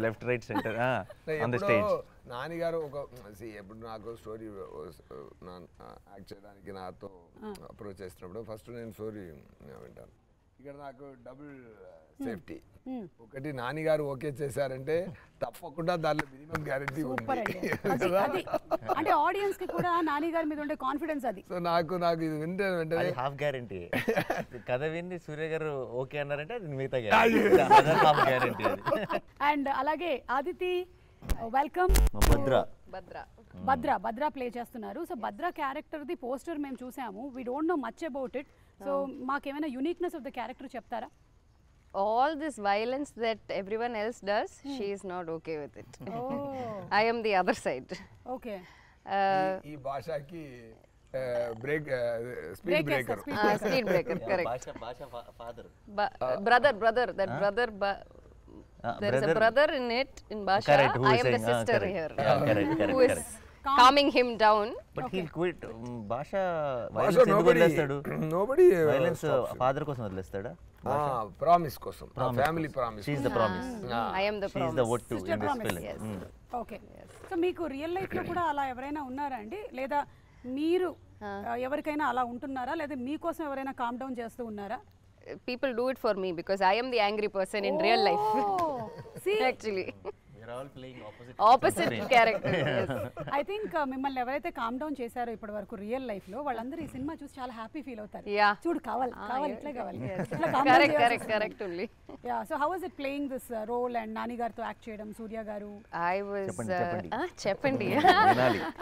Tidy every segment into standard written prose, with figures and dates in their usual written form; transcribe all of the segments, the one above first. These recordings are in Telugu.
left, right, center. On the stage. Nani గారు ఒక ఎప్పుడు నాకు స్టోరీ యాక్ట్ చేయడానికి నాతో అప్రోచ్ చేసినప్పుడు ఫస్ట్ నేను స్టోరీ వింటాను. ఇక్కడ నాకు డబుల్ సేఫ్టీ. ఒకటి నాని గారు ఓకే చేశారంటే తప్పకుండా దానిలో మినిమం గ్యారెంటీ ఉంది. అంటే ఆడియన్స్ కి కూడా నాని గారి మీద ఉండే కాన్ఫిడెన్స్ అది. సో నాకు ఇది వెంటనే హాఫ్ గ్యారెంటీ. కథ విని సూర్య గారు ఓకే అన్నారంటే అది మిగతా గ్యారెంటీ. అండ్ అలాగే ఆదితి వెల్కమ్. భద్ర ప్లే చేస్తున్నారు. సో భద్ర క్యారెక్టర్ ది పోస్టర్ మేము చూసాము. We don't know much about it. So మాకేమైనా యూనిక్నెస్ ఆఫ్ ద క్యారెక్టర్ చెప్తారా? All this violence that everyone else does, she is not okay with it. I am the other side. Okay. ఈ భాషకి break speed breaker. Speed breaker, correct. భాష father. Brother, that brother. There is a brother in it, in Basha. I am the sister here. Who is calming him down. But he'll quit. Basha nobody violence father కోసం వదిలేస్తాడా? ప్రామిస్ కోసం, family promise. She is the promise. I am the promise. She is the what to in this film. Yes. Okay. So మీకు రియల్ లైఫ్ లో కూడా అలా ఎవరైనా ఉన్నారా అండి? లేదా మీరు ఎవరికైనా అలా ఉంటున్నారా? లేదా మీకోసం ఎవరైనా కామ్ డౌన్ చేస్తూ ఉన్నారా? People do it for me because I am the angry person in real life. See, actually We are all playing opposite character. Yes. I think మిమ్మల్ని ఎవరైతే కామ్ డౌన్ చేశారో ఇప్పటి వరకు రియల్ లైఫ్ లో వాళ్ళందరూ ఈ సినిమా చూసి చాలా హ్యాపీ ఫీల్ అవుతారు. Yeah. చూడు కావాలి ఇట్లా కావాలి. Correct only. Yeah, so how was it playing this role and Nani garto act cheyadam, Surya garu? I was Cheppandi.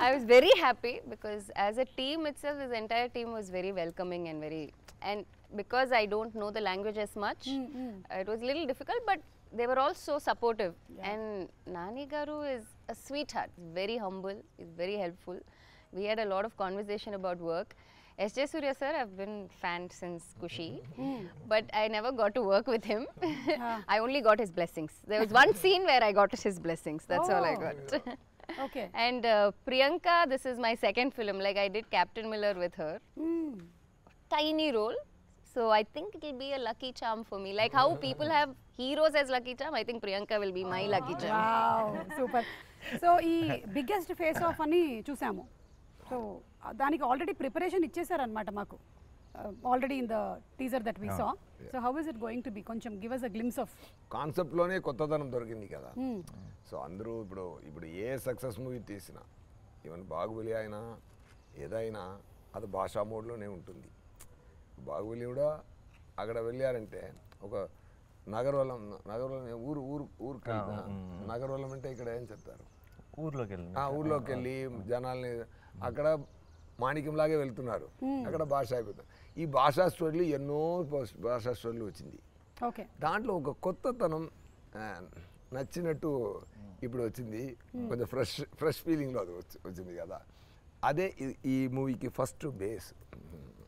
I was very happy because as a team itself, this entire team was very welcoming and because I don't know the language as much, it was a little difficult, but they were all so supportive. Yeah. And Nani garu is a sweetheart, very humble, is very helpful. We had a lot of conversation about work. S.J. Surya sir, I've been fan since Kushi, but I never got to work with him. I only got his blessings. There was one scene where I got his blessings. That's all I got. Okay. And Priyanka, this is my second film. Like I did Captain Miller with her. Tiny role. So I think it will be a lucky charm for me. Like how people have heroes as lucky charm, I think Priyanka will be my lucky charm. Wow, super. So ఈ బిగ్గెస్ట్ ఫేస్ ఆఫ్ అని చూసాము. సో దానికి ఆల్రెడీ ప్రిపరేషన్ ఇచ్చేసారనమాట మాకు. Already in the teaser that we saw. So how is it going to be? కొంచెం give us a glimpse of concept లోనే కొత్తదనం దొరికింది కదా. సో అందరూ ఇప్పుడు ఏ సక్సెస్ మూవీ తీసినా, ఈవెన్ బాహుబలి అయినా ఏదైనా అది భాషా మోడ్లోనే ఉంటుంది. బాహుబలి కూడా అక్కడ వెళ్ళారంటే ఒక నగరవలం ఊరికి నగరవలం అంటే ఇక్కడ ఏం చెప్తారు, ఊర్లోకి వెళ్ళి జనాల్ని అక్కడ మాణిక్యంలాగే వెళ్తున్నారు. అక్కడ భాష అయిపోతుంది. ఈ భాషా స్టోరీలు ఎన్నో భాషా స్టోరీలు వచ్చింది. దాంట్లో ఒక కొత్తతనం నచ్చినట్టు ఇప్పుడు వచ్చింది. కొంచెం ఫ్రెష్ ఫీలింగ్లో అది వచ్చింది కదా. అదే ఈ మూవీకి ఫస్ట్ బేస్,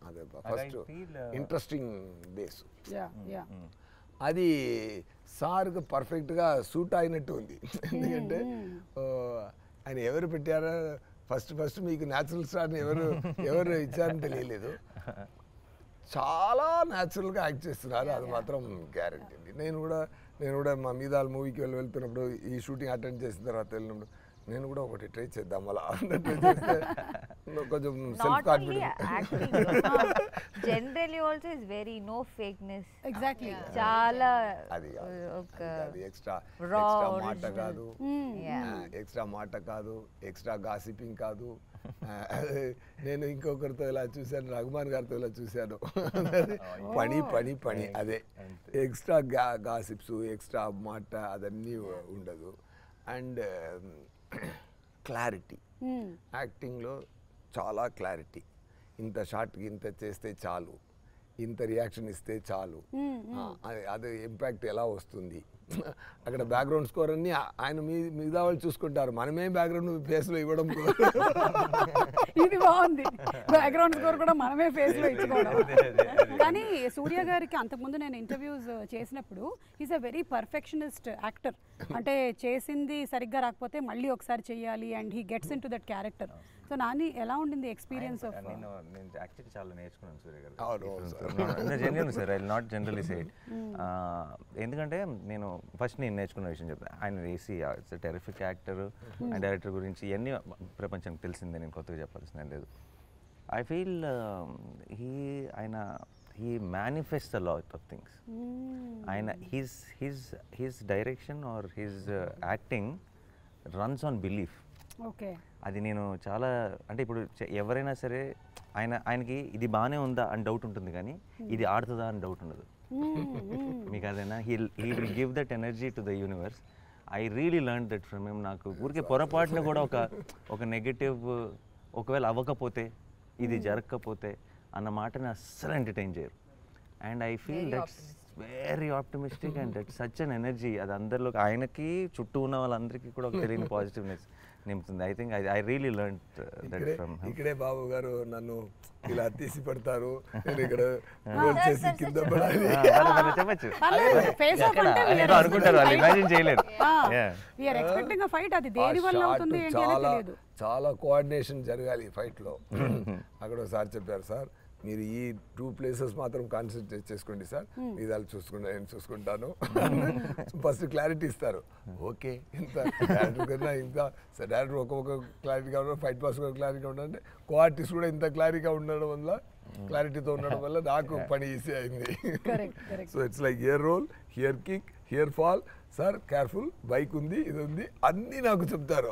అదే ఫస్ట్ ఇంట్రెస్టింగ్ బేస్. అది సార్కి పర్ఫెక్ట్గా సూట్ అయినట్టు ఉంది. ఎందుకంటే ఆయన ఎవరు పెట్టారో ఫస్ట్ మీకు న్యాచురల్ స్టార్ని ఎవరు ఇచ్చారని తెలియలేదు. చాలా న్యాచురల్గా యాక్ట్ చేస్తున్నారు, అది మాత్రం గ్యారెంటీ అండి. నేను కూడా మా మీద మూవీకి వెళ్తున్నప్పుడు ఈ షూటింగ్ అటెండ్ చేసిన తర్వాత వెళ్ళినప్పుడు నేను కూడా ఒకటి ట్రై చేద్దాం అలా ట్రై చేస్తే కొంచెం self confidence. Generally also is very no fakeness. Exactly. చాలా అది ఎక్స్ట్రా మాట కాదు, ఎక్స్ట్రా గాసిపింగ్ కాదు. నేను ఇంకొకరితో ఇలా చూశాను, రఘుమాన్ గారితో ఇలా చూశాను. పని అదే ఎక్స్ట్రా గాసిప్స్, ఎక్స్ట్రా మాట అదన్నీ ఉండదు. అండ్ క్లారిటీ, యాక్టింగ్లో చాలా క్లారిటీ. ఇంత షార్ట్కి ఇంత చేస్తే చాలు, ఇంత రియాక్షన్ ఇస్తే చాలు, అది ఇంపాక్ట్ ఎలా వస్తుంది. అక్కడ బ్యాక్గ్రౌండ్ స్కోర్ అన్ని ఆయన మిగతా వాళ్ళు చూసుకుంటారు, మనమే బ్యాక్గ్రౌండ్ ఫేస్లో ఇవ్వడం. ఇది బాగుంది, బ్యాక్గ్రౌండ్ స్కోర్ కూడా మనమే ఫేస్లో ఇచ్చుకోవడం. కానీ సూర్య గారికి అంతకుముందు నేను ఇంటర్వ్యూస్ చేసినప్పుడు is a very perfectionist actor. అంటే చేసింది సరిగ్గా రాకపోతే మళ్ళీ ఒకసారి చేయాలి and he gets in to that character. So Nani ఎలా ఉండింది ఎక్స్పీరియన్స్ ఆఫ్? నేను యాక్చువల్లీ చాలా నేర్చుకున్నాను సూర్య గారు. అవును genuine sir, I not generally say it. ఎందుకంటే నేను ఫస్ట్ నేను నేర్చుకున్న విషయం చెప్తాను. ఆయన వేసి it's terrific actor and director గురించి ఇవన్నీ ప్రపంచానికి తెలిసిందే, నేను కొత్తగా చెప్పాల్సిన లేదు. I feel he manifests a lot of things. ఆయన his direction or his acting runs on belief. Okay. అది నేను చాలా అంటే ఇప్పుడు ఎవరైనా సరే ఆయనకి ఇది బాగానే ఉందా అని డౌట్ ఉంటుంది, కానీ ఇది ఆడుతుందా అని డౌట్ ఉండదు మీకు. అదేనా he will give that energy to the universe. I really learn that from him. నాకు ఊరికే పొరపాటున కూడా ఒక నెగటివ్ ఒకవేళ అవ్వకపోతే, ఇది జరగకపోతే అన్న మాటని అస్సలు ఎంటర్టైన్ చేయరు. And I feel that's very optimistic and that such an energy. అది అందరిలో ఆయనకి చుట్టూ ఉన్న వాళ్ళందరికీ కూడా ఒక తెలియని పాజిటివ్నెస్ నింపుతుంది. I think I really learn that from him. ఇక్కడే బాబు గారు నన్ను ఇలా తీసి పెడతారు, నేను ఇక్కడ గోల్ చేసి కింద పడాలి చెప్పచ్చు ఫేస్ ఆఫ్ అంటే అనుకుంటారు, వాళ్ళు ఇమాజిన్ చేయలేరు. we are expecting a fight. అది దేని వల్ల అవుతుంది ఏంటి అనేది తెలియదు. చాలా కోఆర్డినేషన్ జరగాలి ఫైట్ లో. అక్కడ సార్ చెప్పారు, సార్ మీరు ఈ 2 places మాత్రం కాన్సన్ట్రేట్ చేసుకోండి సార్, ఇది వాళ్ళు చూసుకుంటా, నేను చూసుకుంటాను. ఫస్ట్ క్లారిటీ ఇస్తారు. ఓకే, ఇంత డైరెక్టర్ కన్నా ఇంత డైరెక్టర్ ఒక్కొక్క క్లారిటీగా ఉండడం, ఫైట్ పాస్ క్లారిటీగా ఉండాలంటే కోఆర్టిస్ట్ కూడా ఇంత క్లారిటీగా ఉండడం వల్ల, క్లారిటీతో ఉండడం వల్ల నాకు పని ఈజీ అయింది. So it's like here roll, here kick, here fall, sir careful, bike ఉంది, ఇది ఉంది, అన్నీ నాకు చెప్తారు.